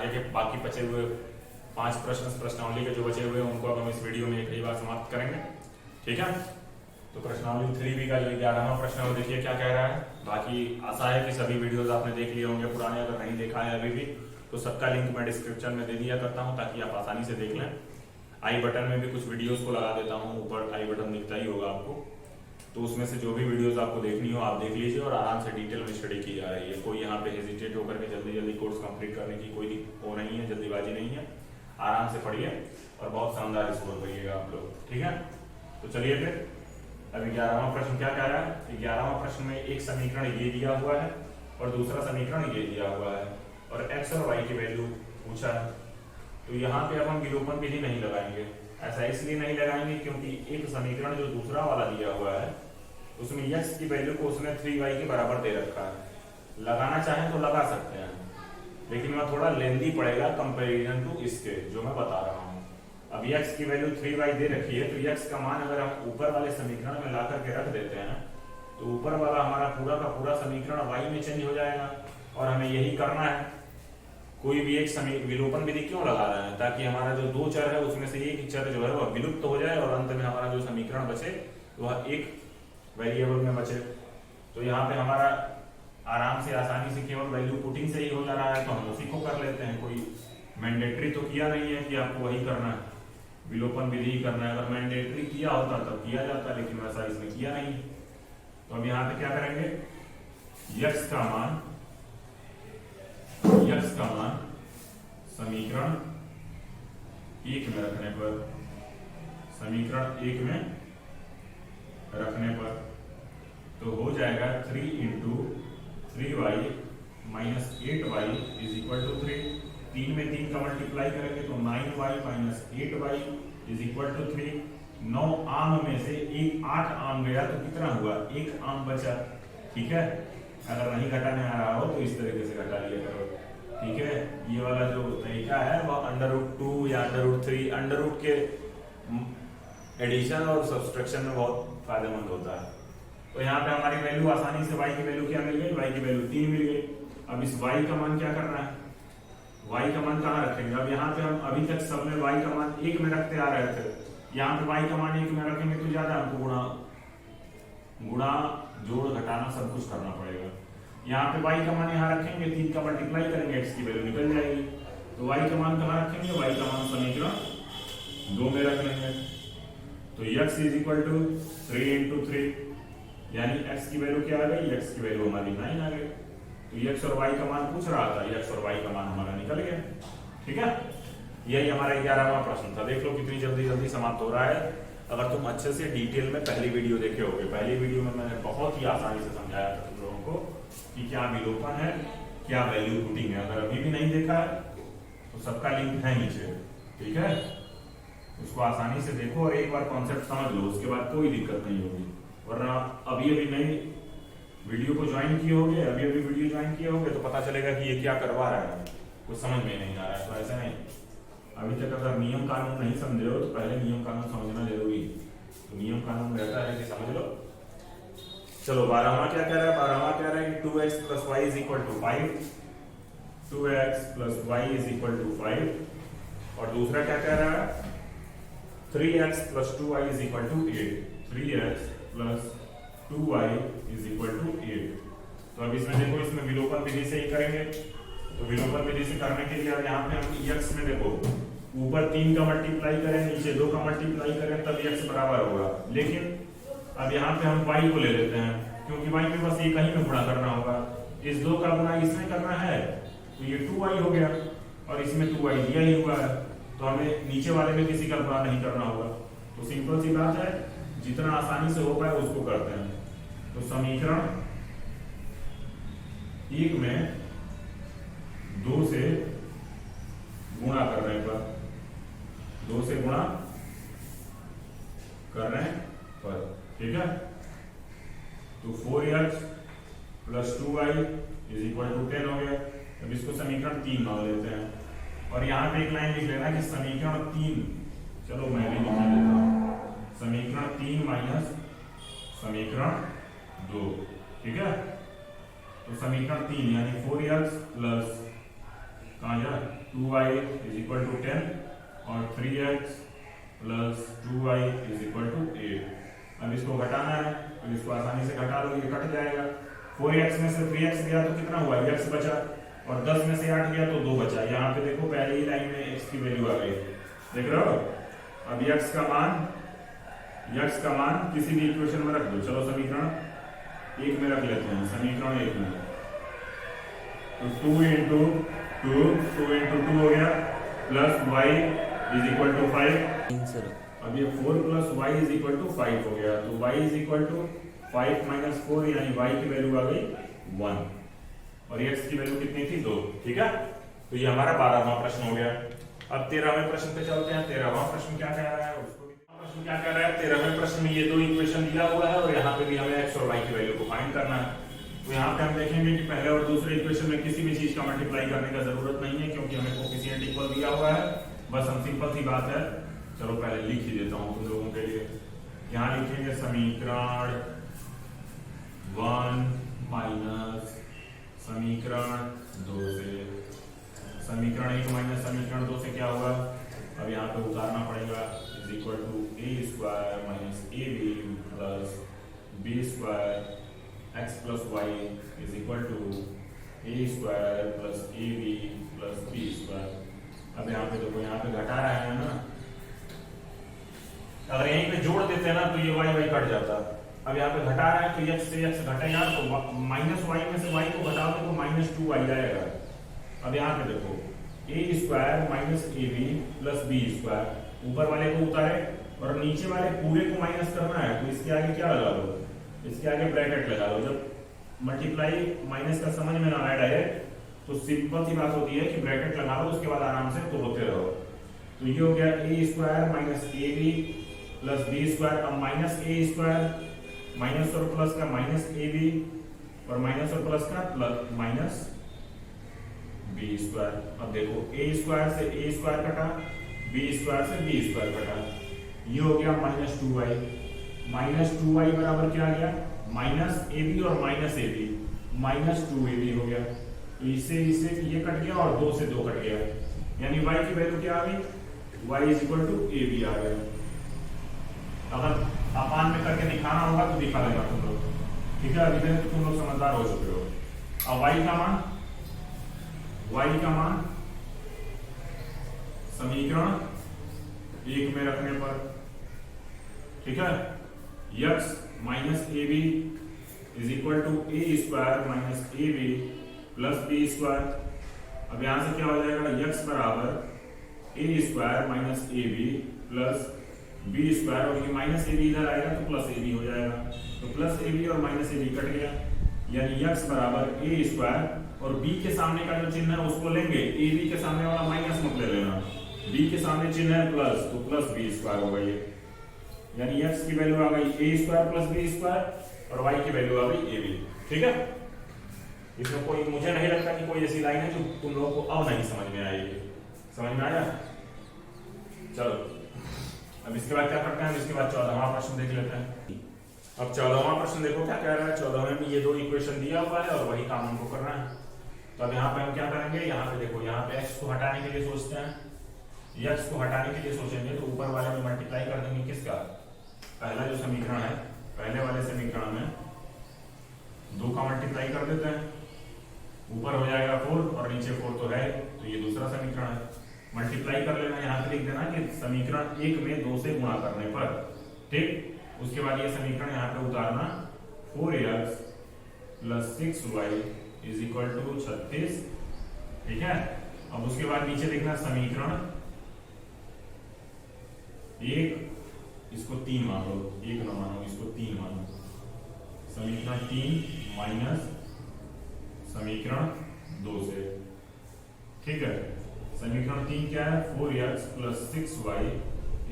आगे के बाकी बचे हुए 5 प्रश्नावली के जो बचे हुए हैं उनको अब हम इस वीडियो में कई बार समाप्त करेंगे। ठीक है, तो प्रश्नावली 3B का जो 11वां प्रश्न है वो देखिए क्या कह रहा है। बाकी आशा है कि सभी वीडियोस आपने देख लिए होंगे पुराने, अगर नहीं देखा है अभी भी तो सबका लिंक मैं डिस्क्रिप्शन में दे दिया करता हूँ ताकि आप आसानी से देख लें। आई बटन में भी कुछ वीडियोस को लगा देता हूँ, ऊपर आई बटन दिखता ही होगा आपको, तो उसमें से जो भी वीडियोस आपको देखनी हो आप देख लीजिए और आराम से डिटेल में स्टडी की जा रही है। कोई यहाँ पे हेजिटेट होकर के जल्दी जल्दी कोर्स कंप्लीट करने की कोई वो नहीं है, जल्दीबाजी नहीं है, आराम से पढ़िए और बहुत शानदार स्कोर करिएगा आप लोग। ठीक है, तो चलिए फिर अभी 11वां प्रश्न क्या कह रहा है। 11वां प्रश्न में एक समीकरण ये दिया हुआ है और दूसरा समीकरण ये दिया हुआ है और x और y की वैल्यू पूछा है। तो यहाँ पे अब हम विलोपन विधि नहीं लगाएंगे। ऐसा इसलिए नहीं लगाएंगे क्योंकि एक समीकरण जो दूसरा वाला दिया हुआ है उसमें x की वैल्यू को उसने 3y के बराबर दे रखा है। लगाना चाहें तो लगा सकते हैं, लेकिन वह थोड़ा लेंदी पड़ेगा कंपैरिजन टू इसके जो मैं बता रहा हूँ। अब x की वैल्यू 3y दे रखी है तो x का मान अगर हम ऊपर वाले समीकरण में ला करके रख देते हैं तो ऊपर वाला हमारा पूरा का पूरा समीकरण y में चेंज हो जाएगा और हमें यही करना है। कोई भी एक विलोपन विधि क्यों लगा रहे हैं, ताकि हमारा जो दो चर है उसमें से एक चर जो है वह विलुप्त तो हो जाए और अंत में हमारा जो समीकरण बचे वह एक वेरिएबल में बचे। तो यहाँ पे हमारा आराम से आसानी से केवल वैल्यू पुटिंग से ही हो जा रहा है, तो हम उसी को कर लेते हैं। कोई मैंडेटरी तो किया नहीं है कि आपको वही करना है, विलोपन विधि ही करना है। अगर मैंडेटरी किया होता तब किया जाता, लेकिन वैसा इसमें किया नहीं। तो अब यहाँ पे क्या करेंगे, x का मान समीकरण 1 में रखने पर, समीकरण 1 में रखने पर तो हो जाएगा 3 × 3y minus 8y is equal to 3। 3 में 3 का मल्टीप्लाई करेंगे तो 9y minus 8y is equal to 3। 9 आम में से एक 8 आम गया तो कितना हुआ, 1 आम बचा। ठीक है, अगर नहीं घटाने आ रहा हो तो इस तरीके से घटा लिया करो। ठीक है, ये वाला जो तरीका है वह √2 या √3 अंडर रूट के एडिशन और सब्सट्रैक्शन में बहुत फायदेमंद होता है। तो यहाँ पे हमारी वैल्यू आसानी से y की वैल्यू क्या मिल गई, y की वैल्यू 3 मिल गई। अब इस y का मान क्या करना है, y का मान कहाँ रखेंगे। अब यहाँ पे हम अभी तक सब में y का मान 1 में रखते आ रहे थे, यहाँ पे y का मान 1 में रखेंगे तो ज्यादा हमको गुणा जोड़ घटाना सब कुछ करना पड़ेगा। यहाँ पे y का मान यहाँ रखेंगे, 3 का मल्टीप्लाई करेंगे, x की वैल्यू निकल जाएगी। तो y का मान कहाँ रखेंगे, y का मान समीकरण 2 में रख लेंगे। तो x इज इक्वल टू 3 × 3 यानी x की वैल्यू क्या आ गई, x की वैल्यू हमारी 9 आ गई। तो x और y का मान पूछ रहा था, x और y का मान हमारा निकल गया। ठीक है, यही हमारा 11वां प्रश्न था। देख लो कितनी जल्दी जल्दी समाप्त हो रहा है। अगर तुम अच्छे से डिटेल में पहली वीडियो देखे होगे, पहली वीडियो में मैंने बहुत ही आसानी से समझाया था तुम लोगों को कि क्या विलोपन है, क्या वैल्यू पुटिंग है। अगर अभी भी नहीं देखा है तो सबका लिंक है नीचे। ठीक है, उसको आसानी से देखो और एक बार कॉन्सेप्ट समझ लो, उसके बाद कोई दिक्कत नहीं होगी। वरना अभी नई वीडियो को ज्वाइन किए होगे, अभी वीडियो ज्वाइन किए होगे तो पता चलेगा कि ये क्या करवा रहा है, कुछ समझ में नहीं आ रहा है। तो ऐसा नहीं, अभी तक अगर नियम कानून नहीं समझे हो तो पहले नियम कानून समझना जरूरी है। तो नियम कानून रहता है कि समझ लो। चलो 12वां क्या कह रहा है, 12वां कह रहा है कि 2x + y is equal to 5, 2x + y is equal to 5। और दूसरा क्या कह रहा है, 3x + 2y is equal to 8, 3x + 2y is equal to 8। तो अब इसमें देखो, इसमें विलोपन विधि से ही करेंगे। तो विलोपन विधि से करने के लिए अब यहाँ पे हम x में देखो, ऊपर 3 का मल्टीप्लाई करें, नीचे 2 का मल्टीप्लाई करें तब x बराबर होगा। लेकिन अब यहाँ पे हम y को ले लेते हैं क्योंकि y पे बस एक ही में गुणा करना होगा। इस 2 का गुणा इसमें करना है तो ये 2y हो गया और इसमें 2y दिया ही हुआ है, तो हमें नीचे वाले में किसी का गुणा नहीं करना होगा। तो सिंपल सी बात है, जितना आसानी से हो पाए उसको करते हैं। तो समीकरण 1 में 2 से गुणा करने पर, 2 से गुणा करने पर, ठीक है, तो 4x + 2y is equal to 10 हो गया। अब इसको समीकरण 3 मान लेते हैं और यहाँ पे एक लाइन लिख लेना कि समीकरण 3, चलो मैं भी लिख देता हूँ, समीकरण 3 माइनस समीकरण 2। ठीक है, तो समीकरण 3 यानी 4x + कहाँ जा 2y इज इक्वल टू 10 और 3x plus 2y is equal to 8। अब इसको घटाना है तो इसको आसानी से घटा लो, ये कट जाएगा। 4x में से 3x गया तो कितना हुआ, x बचा, और 10 में से 8 गया तो 2 बचा। यहाँ पे देखो पहले ही लाइन में x की वैल्यू आ गई, देख रहे हो। अब x का मान किसी भी इक्वेशन में रख दो। चलो समीकरण 1 में रख लेते हैं, समीकरण 1 में तो 2 इंटू 2 हो गया plus y is equal to 5। अब ये 4 plus y is equal to 5 हो गया, तो y is equal to 5 minus 4 यानी y की वैल्यू आ गई 1 और x की वैल्यू कितनी थी 2। ठीक है, तो ये हमारा 12वां प्रश्न हो गया। अब 13वें प्रश्न पे चलते हैं। 13वां प्रश्न क्या कह रहा है, उसको प्रश्न क्या कह रहा है। 13वें प्रश्न में ये दो इक्वेशन दिया हुआ है और यहाँ पे भी हमें x और y की वैल्यू को फाइंड करना है। तो यहाँ पे हम देखेंगे कि पहले और दूसरे इक्वेशन में किसी भी चीज का मल्टीप्लाई करने का जरूरत नहीं है क्योंकि हमें कोफिशिएंट इक्वल दिया हुआ है। बस हम सिंपल सी बात है, चलो पहले लिख ही देता हूँ तुम लोगों के लिए। यहाँ लिखेंगे समीकरण 1 माइनस समीकरण 2 से, समीकरण 1 माइनस समीकरण 2 से क्या होगा, अब यहाँ पे उतारना पड़ेगा, is equal to a square minus ab plus b square x plus y is equal to a square plus ab plus b square. अब यहाँ पे देखो, यहाँ पे घटा रहा है ना, अगर यहीं पे जोड़ देते हैं ना तो ये y कट जाता। अब यहाँ पे घटा रहा है तो x से x घटे यहाँ, तो माइनस y में से y को घटाओ तो माइनस 2y जाएगा। अब यहाँ पे देखो a square minus ab plus b square, ऊपर वाले को उतारे और नीचे वाले पूरे को माइनस करना है तो इसके आगे क्या लगा लो, इसके आगे ब्रैकेट लगा लो। जब मल्टीप्लाई माइनस का समझ में ना आए डायरेक्ट तो सिंपल सी बात होती है कि ब्रैकेट लगा लो, उसके बाद आराम से तोड़ते रहो। तो ये हो गया a square minus ab plus b square. अब माइनस a स्क्वायर, माइनस और प्लस का माइनस ab और माइनस और प्लस का प्लस माइनस b स्क्वायर। अब देखो a स्क्वायर से a स्क्वायर कटा, b स्क्वायर से b स्क्वायर कटा, ये हो गया माइनस 2y। माइनस 2y बराबर क्या आ गया, माइनस ab और माइनस ab, माइनस 2ab हो गया। तो इससे ये कट गया और 2 से 2 कट गया, यानी y की वैल्यू क्या आ गई, y is equal to ab आ गया। अगर अपान में करके दिखाना होगा तो दिखा देगा तुम लोग, ठीक है। अभी तक तो तुम लोग समझदार हो चुके हो। अब y का मान समीकरण 1 में रखने पर, ठीक है, x minus ab is equal to a square minus ab plus b square. अब यहां से क्या हो जाएगा, x बराबर a square minus ab plus b square, और ये माइनस ab इधर आएगा तो प्लस ab हो जाएगा। तो प्लस ab और माइनस ab कट गया, यानी x बराबर a स्क्वायर, और b के सामने का जो चिन्ह है उसको लेंगे, ab के सामने वाला माइनस मत ले लेना, b के सामने चिन्ह है प्लस, तो प्लस b स्क्वायर हो गई, यानी x की वैल्यू आ गई a square plus b square और y की वैल्यू आ गई ab। ठीक है, इसमें कोई, मुझे नहीं लगता कि कोई ऐसी लाइन है जो तुम लोगों को अब नहीं समझ में आएगी। समझ में आया? चलो अब इसके बाद क्या करते हैं, इसके बाद 14वां प्रश्न देख लेते हैं। अब 14वां प्रश्न देखो क्या कह रहा है। 14वें में ये दो इक्वेशन दिया हुआ है और वही काम हमको करना है। तो अब यहाँ पे हम क्या करेंगे, यहाँ पे देखो, यहाँ पे x को हटाने के लिए सोचते हैं, x को हटाने के लिए सोचेंगे तो ऊपर वाले में मल्टीप्लाई कर देंगे किसका, पहला जो समीकरण है, पहले वाले समीकरण में 2 का मल्टीप्लाई कर देते हैं, ऊपर हो जाएगा 4 और नीचे 4 तो है, तो ये दूसरा समीकरण है, मल्टीप्लाई कर लेना। यहाँ पे लिख देना कि समीकरण 1 में 2 से गुणा करने पर, ठीक। उसके बाद ये समीकरण यहाँ पे उतारना, 4x plus 6y is equal to 36, ठीक है। अब उसके बाद नीचे लिखना समीकरण 1, इसको 3 मान लो, 1 न मानो, इसको 3 मानो, समीकरण 3 माइनस समीकरण 2 से, ठीक है। समीकरण 3 क्या है, 4x plus 6y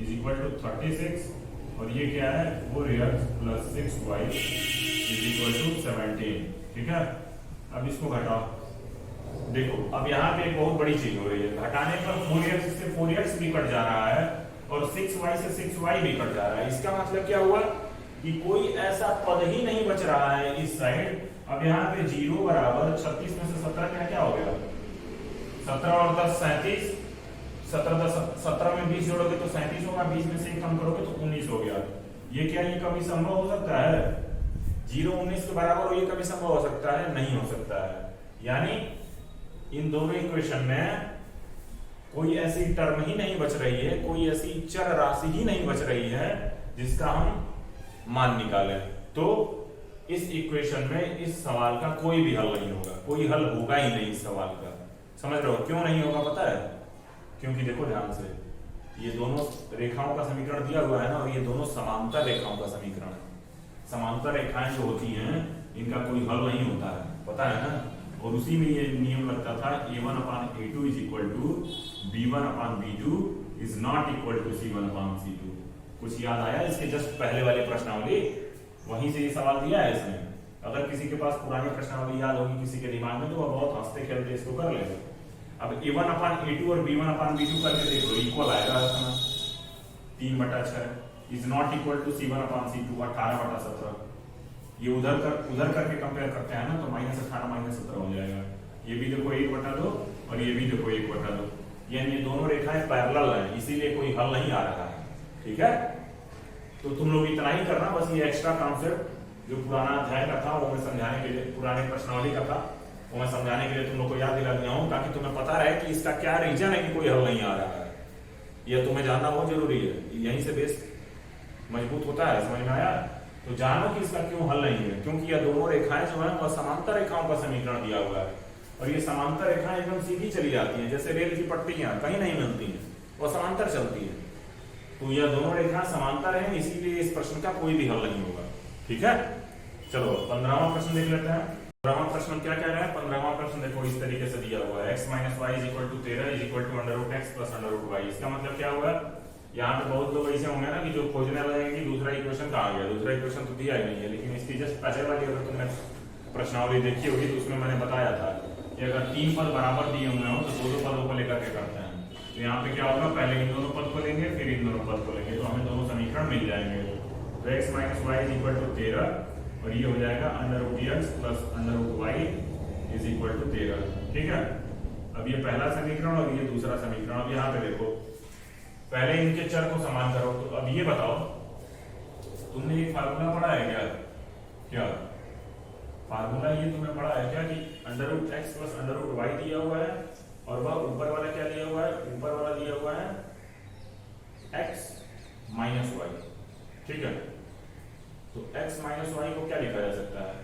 is equal to 36, और ये क्या है, 4x plus 6y is equal to 17, ठीक है। अब इसको घटाओ, देखो अब यहाँ पे एक बहुत बड़ी चीज हो रही है, घटाने पर 4x से 4x भी कट जा रहा है और 6y से 6y भी कट जा रहा है। इसका मतलब क्या हुआ कि कोई ऐसा पद ही नहीं बच रहा है इस साइड। अब यहाँ पे 0 बराबर 36 में से 17 क्या हो गया, 17 और 10 37, 17 में 20 जोड़ोगे तो 37 होगा, 20 में से 1 कम करोगे तो 19 हो गया। ये क्या ये कभी संभव हो सकता है? 0 19 के बराबर हो, ये कभी संभव हो सकता है? नहीं हो सकता है। यानी इन दोनों इक्वेशन में कोई ऐसी टर्म ही नहीं बच रही है, कोई ऐसी चर राशि ही नहीं बच रही है जिसका हम मान निकालें। तो इस इक्वेशन में इस सवाल का कोई भी हल नहीं होगा, कोई हल होगा ही नहीं इस सवाल का। समझ रहे हो क्यों नहीं होगा? पता है क्योंकि देखो ध्यान से, ये दोनों रेखाओं का समीकरण दिया हुआ है ना, और ये दोनों समांतर रेखाओं का समीकरण है। समांतर रेखाएं जो होती हैं इनका कोई हल नहीं होता है, पता है ना। और उसी में ये नियम लगता था a1/a2 is equal to b1/b2 is not equal to c1/c2। कुछ याद आया? इसके जस्ट पहले वाले प्रश्नावली, वहीं से ये सवाल दिया है इसमें। अगर किसी के पास पुरानी प्रश्नावली याद होगी किसी के दिमाग में, तो वह बहुत हंसते खेलते इसको कर लेगा। अब a1/a2 और b1/b2 करके देख लो, इक्वल आएगा इसमें 3/6 is not equal to c1/c2 18/17। ये उधर करके कंपेयर करते हैं ना, तो -18 -17 हो जाएगा। ये भी देखो 1/2 और ये भी देखो 1/2, यानी ये दोनों रेखाएं पैरेलल हैं, इसीलिए कोई हल नहीं आ रहा है। ठीक है, तो तुम लोग इतना ही करना, बस ये एक्स्ट्रा कॉन्सेप्ट जो पुराना अध्याय का था वो मैं समझाने के लिए, पुराने प्रश्नावली का था वो मैं समझाने के लिए तुम लोग को याद दिला दिया हूँ, ताकि तुम्हें पता रहे कि इसका क्या रीजन है कि कोई हल नहीं आ रहा है। यह तुम्हें जानना बहुत जरूरी है, यहीं से बेस मजबूत होता है। समझ में आया? तो जानो कि इसका क्यों हल नहीं है, क्योंकि यह दोनों रेखाएं जो है वह समांतर रेखाओं का समीकरण दिया हुआ है, और ये समांतर रेखाएं एकदम सीधी चली जाती हैं, जैसे रेल की पट्टियां कहीं नहीं मिलती हैं, वह समांतर चलती है। तो यह दोनों रेखाएं समांतर हैं, इसीलिए इस प्रश्न का कोई भी हल नहीं होगा। ठीक है, चलो 15वां प्रश्न देख लेते हैं। 15वां प्रश्न क्या कह रहा है? 15वां प्रश्न देखो इस तरीके से दिया हुआ है, x - y = 13 = √x + √y। इसका मतलब क्या हुआ? यहाँ पे बहुत लोग ऐसे होंगे ना कि जो खोजने लगेंगे कि दूसरा इक्वेशन कहाँ गया, दूसरा इक्वेशन तो दिया ही नहीं है। लेकिन इसकी जस्ट पहले वाली अगर तुमने प्रश्नावली देखी होगी तो उसमें मैंने बताया था कि अगर 3 पद बराबर दिए हुए हो तो दो पदों को लेकर के करते हैं। तो यहाँ पे क्या होगा, पहले इन दोनों पद को लेंगे फिर इन दोनों पद को लेंगे, तो हमें दोनों समीकरण मिल जाएंगे। तो x - y = 13 और ये हो जाएगा √x + √y = 13। ठीक है, अब ये पहला समीकरण और ये दूसरा समीकरण। अब यहाँ पे देखो, पहले इनके चर को समान करो। तो अब ये बताओ, तुमने एक फार्मूला पढ़ा है क्या फार्मूला ये तुमने पढ़ा है क्या कि √x + √y दिया हुआ है, और वह ऊपर वाला क्या दिया हुआ है? ऊपर वाला दिया हुआ है x - y। ठीक है, तो x - y को क्या लिखा जा सकता है?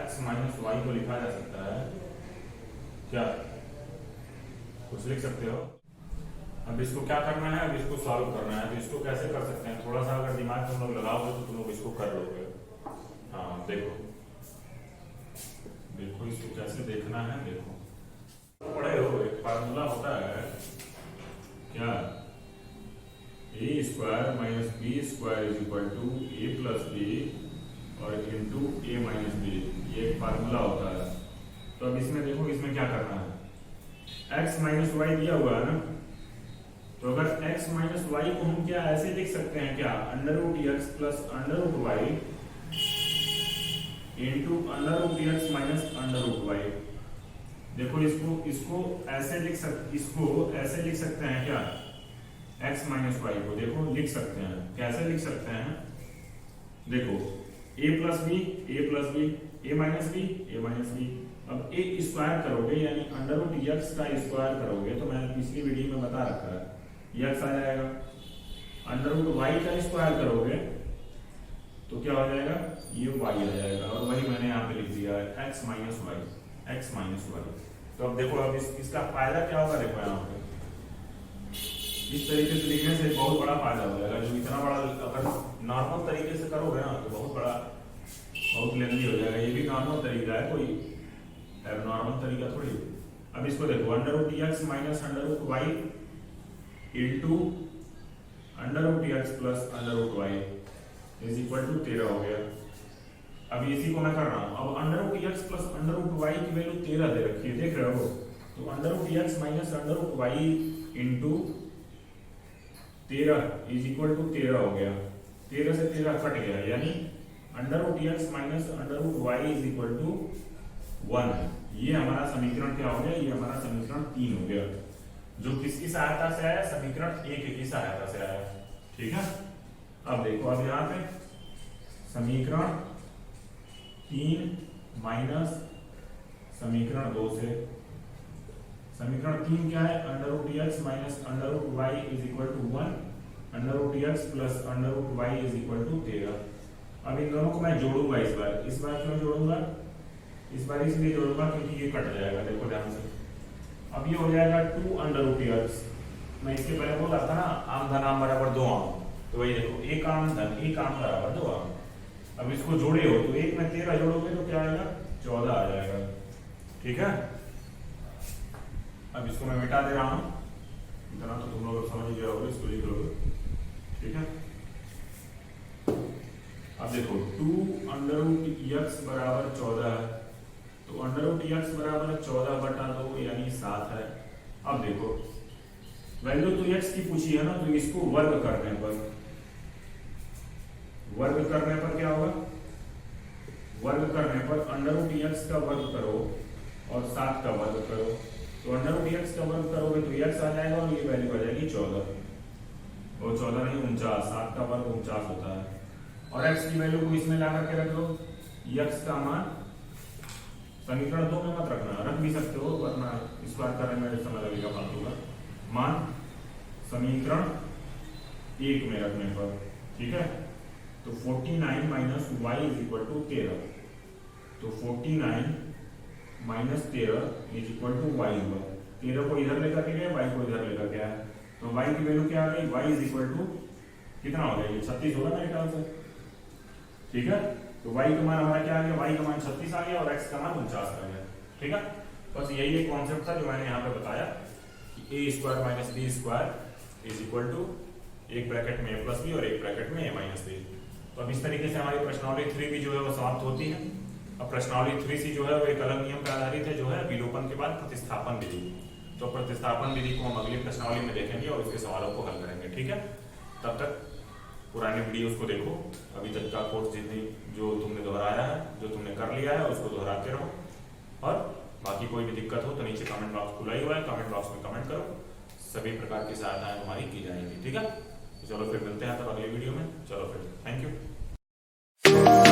x - y को लिखा जा सकता है क्या? कुछ लिख सकते हो? अब इसको क्या करना है? अब इसको सॉल्व करना है। तो इसको कैसे कर सकते हैं? थोड़ा सा अगर दिमाग तुम लोग लगाओगे तो तुम लोग इसको कर लोगे। हाँ देखो इसको कैसे देखना है। देखो पढ़े हो, एक फार्मूला होता है क्या, a² - b² = a + b और इंटू a - b, ये एक फार्मूला होता है। तो अब इसमें देखो, इसमें क्या करना है? x - y दिया हुआ है ना, तो अगर x - y को हम क्या ऐसे लिख सकते हैं क्या, √x + √y into √x - √y। देखो इसको ऐसे लिख सकते हैं क्या, x - y को देखो लिख सकते हैं, कैसे लिख सकते हैं? देखो a + b a + b a - b a - b। अब a स्क्वायर करोगे यानी √x का स्क्वायर करोगे, तो मैंने पिछली वीडियो में बता रखा है x आ जाएगा। √y का स्क्वायर करोगे तो क्या हो जाएगा? ये y आ जाएगा, और वही मैंने यहाँ पे लिख दिया है x - y। तो अब देखो, अब इसका फायदा क्या होगा? देखो यहाँ पे इस तरीके से लिखने से बहुत बड़ा फायदा हो जाएगा। जो इतना बड़ा अगर नॉर्मल तरीके से करोगे ना तो बहुत लेंदी हो जाएगा। ये भी नॉर्मल तरीका है, कोई नॉर्मल तरीका थोड़ी। अब इसको देखो, √x - √y into √x + √y = 13 हो गया। अब इसी को मैं कर रहा हूँ। अब √x + √y की वैल्यू 13 दे रखी है, देख रहे हो? तो √x - √y इंटू 13 = 13 हो गया। 13 से 13 कट गया, यानी √x - √y = 1 है। ये हमारा समीकरण क्या हो गया, ये हमारा समीकरण 3 हो गया, जो किसकी सहायता से आया, समीकरण 1 की सहायता से आया। ठीक है, अब देखो, अब यहाँ पे समीकरण 3 माइनस समीकरण 2 से, समीकरण 3 क्या है, under root x minus under root y is equal to 1, under root x plus under root y is equal to 13। अब इन दोनों को मैं जोड़ूंगा, इस बार क्यों जोड़ूंगा, इस बार इसलिए जोड़ूंगा क्योंकि ये कट जाएगा, देखो ध्यान से। अब ये हो जाएगा 2 अंडर रूट एक्स, मैं इसके पहले बोला था ना आम धन आम बराबर 2 आम, तो वही देखो एक आम धन एक आम बराबर 2 आम। अब इसको जोड़े हो तो 1 में 13 जोड़ोगे तो क्या आएगा, 14 आ जाएगा। ठीक है, अब इसको मैं मिटा दे रहा हूं, इतना तो तुम लोग समझ गए होगे, इसको लिख लोगे। ठीक है, अब देखो 2 अंडर रूट एक्स बराबर 14 है, तो अंडर रूट एक्स बराबर 14 बटा 2 यानी 7 है। अब देखो वैल्यू तो एक्स की पूछी है ना, तो इसको वर्ग करने पर क्या होगा, वर्ग करने पर अंडर रूट एक्स का वर्ग करो और 7 का वर्ग करो, तो अंडर रूट एक्स का वर्ग करोगे तो एक्स आ जाएगा और ये वैल्यू आ जाएगी 14, और 14 नहीं 49, 7 का वर्ग 49 होता है। और एक्स की वैल्यू को इसमें ला करके रख लो, एक्स का मान समीकरण 2 में मत रखना, रख भी सकते हो वरना इस बार करने में समय लगेगा फालतू का, मान समीकरण 1 में रखने पर। ठीक है, तो 49 minus y is equal to 13, तो 49 minus 13 is equal to y हुआ, 13 को इधर लेकर के गए, वाई को इधर लेकर के आए, तो वाई की वैल्यू क्या आ गई, वाई इज इक्वल टू कितना हो गया, 36 होगा मेरे ख्याल से। ठीक है, तो वाई का मान हमारा क्या आ गया, वाई का मान 36 आ गया और एक्स का मान 49 आ गया। ठीक है, बस यही एक कॉन्सेप्ट था जो मैंने यहाँ पे बताया कि a square minus b square is equal to एक ब्रैकेट में ए प्लस बी और एक ब्रैकेट में ए माइनस बी। तो अब इस तरीके से हमारी प्रश्नावली 3 भी जो है वो समाप्त होती है। अब प्रश्नावली 3C जो है वो एक अलग नियम पर आधारित है, जो है विलोपन के बाद प्रतिस्थापन विधि। तो प्रतिस्थापन विधि को हम अगली प्रश्नावली में देखेंगे और उसके सवालों को हल करेंगे। ठीक है, तब तक पुराने वीडियोस को देखो, अभी तक का कोर्स जितनी जो तुमने दोहराया है, जो तुमने कर लिया है उसको दोहराते रहो, और बाकी कोई भी दिक्कत हो तो नीचे कमेंट बॉक्स खुला ही हुआ है, कमेंट बॉक्स में कमेंट करो, सभी प्रकार की सहायताएं तुम्हारी की जाएंगी। ठीक है, तो चलो फिर मिलते हैं तब अगले वीडियो में, चलो फिर थैंक यू।